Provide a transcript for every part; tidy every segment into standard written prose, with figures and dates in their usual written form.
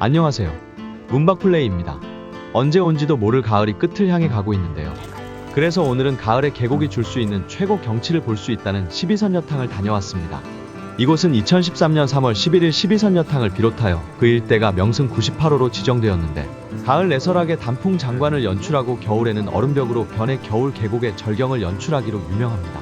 안녕하세요. 문박플레이입니다. 언제 온지도 모를 가을이 끝을 향해 가고 있는데요. 그래서 오늘은 가을에 계곡이 줄 수 있는 최고 경치를 볼 수 있다는 12선여탕을 다녀왔습니다. 이곳은 2013년 3월 11일 12선여탕을 비롯하여 그 일대가 명승 98호로 지정되었는데, 가을 내설하게 단풍 장관을 연출하고 겨울에는 얼음벽으로 변해 겨울 계곡의 절경을 연출하기로 유명합니다.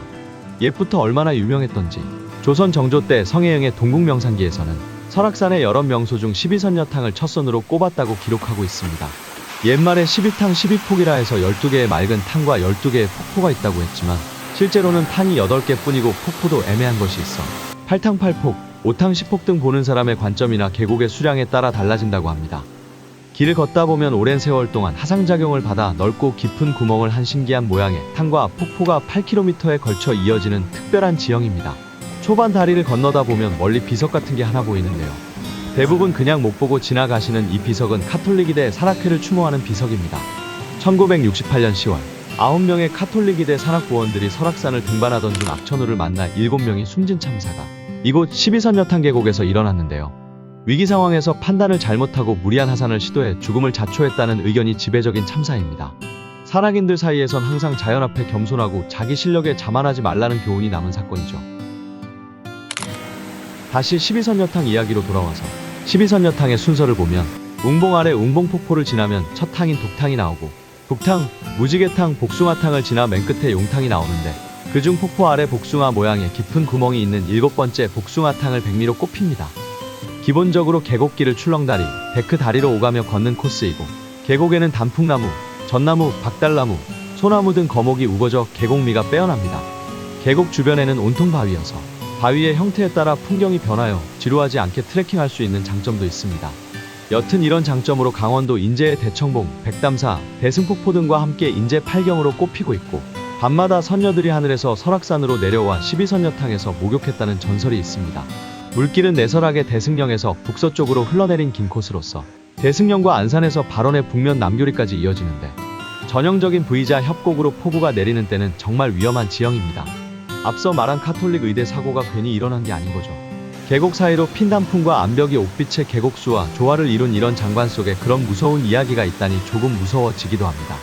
옛부터 얼마나 유명했던지 조선 정조 때 성혜영의 동국명산기에서는 설악산의 여러 명소 중 12선여탕을 첫 손으로 꼽았다고 기록하고 있습니다. 옛말에 12탕 12폭이라 해서 12개의 맑은 탕과 12개의 폭포가 있다고 했지만, 실제로는 탕이 8개 뿐이고 폭포도 애매한 것이 있어 8탕 8폭, 5탕 10폭 등 보는 사람의 관점이나 계곡의 수량에 따라 달라진다고 합니다. 길을 걷다 보면 오랜 세월 동안 하상작용을 받아 넓고 깊은 구멍을 한 신기한 모양의 탕과 폭포가 8km에 걸쳐 이어지는 특별한 지형입니다. 초반 다리를 건너다 보면 멀리 비석 같은 게 하나 보이는데요. 대부분 그냥 못 보고 지나가시는 이 비석은 카톨릭이대 산악회를 추모하는 비석입니다. 1968년 10월 9명의 카톨릭이대 산악부원들이 설악산을 등반하던 중 악천후를 만나 7명이 숨진 참사가 이곳 12선여탕 계곡에서 일어났는데요. 위기 상황에서 판단을 잘못하고 무리한 하산을 시도해 죽음을 자초했다는 의견이 지배적인 참사입니다. 산악인들 사이에선 항상 자연 앞에 겸손하고 자기 실력에 자만하지 말라는 교훈이 남은 사건이죠. 다시 12선여탕 이야기로 돌아와서 12선여탕의 순서를 보면, 웅봉 아래 웅봉폭포를 지나면 첫 탕인 독탕이 나오고, 북탕, 무지개탕, 복숭아탕을 지나 맨 끝에 용탕이 나오는데, 그중 폭포 아래 복숭아 모양의 깊은 구멍이 있는 7번째 복숭아탕을 백미로 꼽힙니다. 기본적으로 계곡길을 출렁다리, 데크 다리로 오가며 걷는 코스이고, 계곡에는 단풍나무, 전나무, 박달나무, 소나무 등 거목이 우거져 계곡미가 빼어납니다. 계곡 주변에는 온통 바위여서 바위의 형태에 따라 풍경이 변하여 지루하지 않게 트레킹할 수 있는 장점도 있습니다. 여튼 이런 장점으로 강원도 인제의 대청봉, 백담사, 대승폭포 등과 함께 인제 8경으로 꼽히고 있고, 밤마다 선녀들이 하늘에서 설악산으로 내려와 12선여탕에서 목욕했다는 전설이 있습니다. 물길은 내설하게 대승령에서 북서쪽으로 흘러내린 긴 코스로서 대승령과 안산에서 발원의 북면 남교리까지 이어지는데, 전형적인 V자 협곡으로 폭우가 내리는 때는 정말 위험한 지형입니다. 앞서 말한 카톨릭 의대 사고가 괜히 일어난 게 아닌 거죠. 계곡 사이로 핀 단풍과 암벽이 옥빛의 계곡수와 조화를 이룬 이런 장관 속에 그런 무서운 이야기가 있다니 조금 무서워지기도 합니다.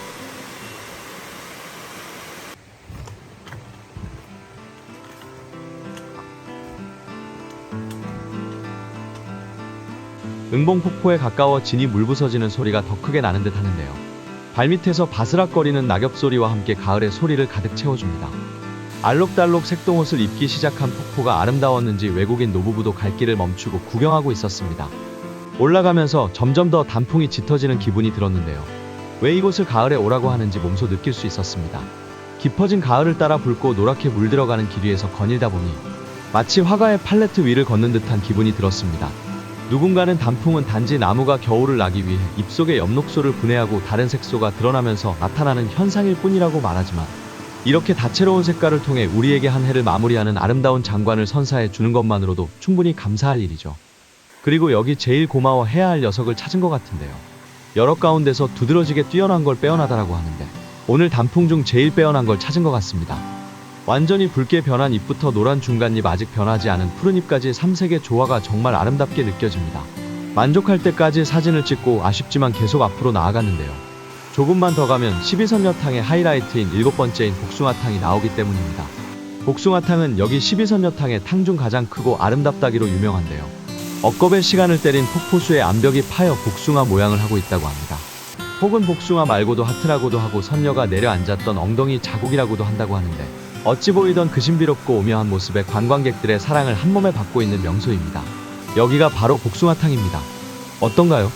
응봉폭포에 가까워지니 물 부서지는 소리가 더 크게 나는 듯 하는데요. 발밑에서 바스락거리는 낙엽소리와 함께 가을의 소리를 가득 채워줍니다. 알록달록 색동옷을 입기 시작한 폭포가 아름다웠는지 외국인 노부부도 갈 길을 멈추고 구경하고 있었습니다. 올라가면서 점점 더 단풍이 짙어지는 기분이 들었는데요. 왜 이곳을 가을에 오라고 하는지 몸소 느낄 수 있었습니다. 깊어진 가을을 따라 붉고 노랗게 물들어가는 길 위에서 거닐다 보니 마치 화가의 팔레트 위를 걷는 듯한 기분이 들었습니다. 누군가는 단풍은 단지 나무가 겨울을 나기 위해 잎속의 엽록소를 분해하고 다른 색소가 드러나면서 나타나는 현상일 뿐이라고 말하지만, 이렇게 다채로운 색깔을 통해 우리에게 한 해를 마무리하는 아름다운 장관을 선사해 주는 것만으로도 충분히 감사할 일이죠. 그리고 여기 제일 고마워해야 할 녀석을 찾은 것 같은데요. 여러 가운데서 두드러지게 뛰어난 걸 빼어나다라고 하는데, 오늘 단풍 중 제일 빼어난 걸 찾은 것 같습니다. 완전히 붉게 변한 잎부터 노란 중간잎, 아직 변하지 않은 푸른 잎까지 삼색의 조화가 정말 아름답게 느껴집니다. 만족할 때까지 사진을 찍고 아쉽지만 계속 앞으로 나아갔는데요. 조금만 더 가면 12선여탕의 하이라이트인 7번째인 복숭아탕이 나오기 때문입니다. 복숭아탕은 여기 12선여탕의 탕 중 가장 크고 아름답다기로 유명한데요. 억겁의 시간을 때린 폭포수의 암벽이 파여 복숭아 모양을 하고 있다고 합니다. 혹은 복숭아 말고도 하트라고도 하고, 선녀가 내려앉았던 엉덩이 자국이라고도 한다고 하는데, 어찌 보이던 그 신비롭고 오묘한 모습에 관광객들의 사랑을 한몸에 받고 있는 명소입니다. 여기가 바로 복숭아탕입니다. 어떤가요?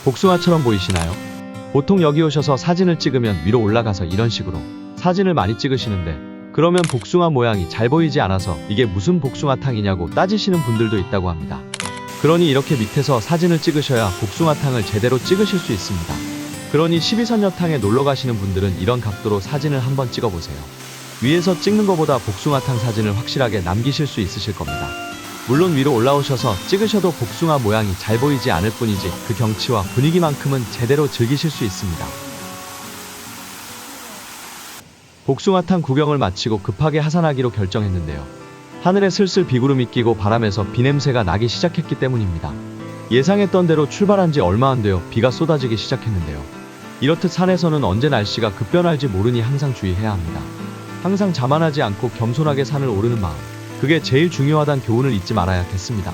복숭아처럼 보이시나요? 보통 여기 오셔서 사진을 찍으면 위로 올라가서 이런 식으로 사진을 많이 찍으시는데, 그러면 복숭아 모양이 잘 보이지 않아서 이게 무슨 복숭아탕이냐고 따지시는 분들도 있다고 합니다. 그러니 이렇게 밑에서 사진을 찍으셔야 복숭아탕을 제대로 찍으실 수 있습니다. 그러니 12선여탕에 놀러 가시는 분들은 이런 각도로 사진을 한번 찍어보세요. 위에서 찍는 것보다 복숭아탕 사진을 확실하게 남기실 수 있으실 겁니다. 물론 위로 올라오셔서 찍으셔도 복숭아 모양이 잘 보이지 않을 뿐이지, 그 경치와 분위기만큼은 제대로 즐기실 수 있습니다. 복숭아탕 구경을 마치고 급하게 하산하기로 결정했는데요. 하늘에 슬슬 비구름이 끼고 바람에서 비냄새가 나기 시작했기 때문입니다. 예상했던 대로 출발한 지 얼마 안 되어 비가 쏟아지기 시작했는데요. 이렇듯 산에서는 언제 날씨가 급변할지 모르니 항상 주의해야 합니다. 항상 자만하지 않고 겸손하게 산을 오르는 마음. 그게 제일 중요하단 교훈을 잊지 말아야겠습니다.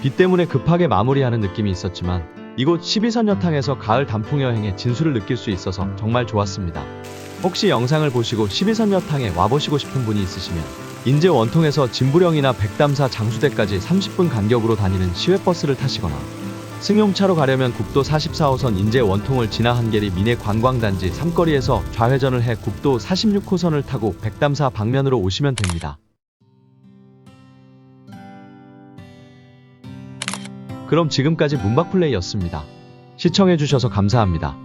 비 때문에 급하게 마무리하는 느낌이 있었지만 이곳 12선 여탕에서 가을 단풍 여행의 진수를 느낄 수 있어서 정말 좋았습니다. 혹시 영상을 보시고 12선 여탕에 와보시고 싶은 분이 있으시면 인제 원통에서 진부령이나 백담사 장수대까지 30분 간격으로 다니는 시외버스를 타시거나 승용차로 가려면 국도 44호선 인제 원통을 지나 한계리 미내 관광단지 삼거리에서 좌회전을 해 국도 46호선을 타고 백담사 방면으로 오시면 됩니다. 그럼 지금까지 문박플레이였습니다. 시청해주셔서 감사합니다.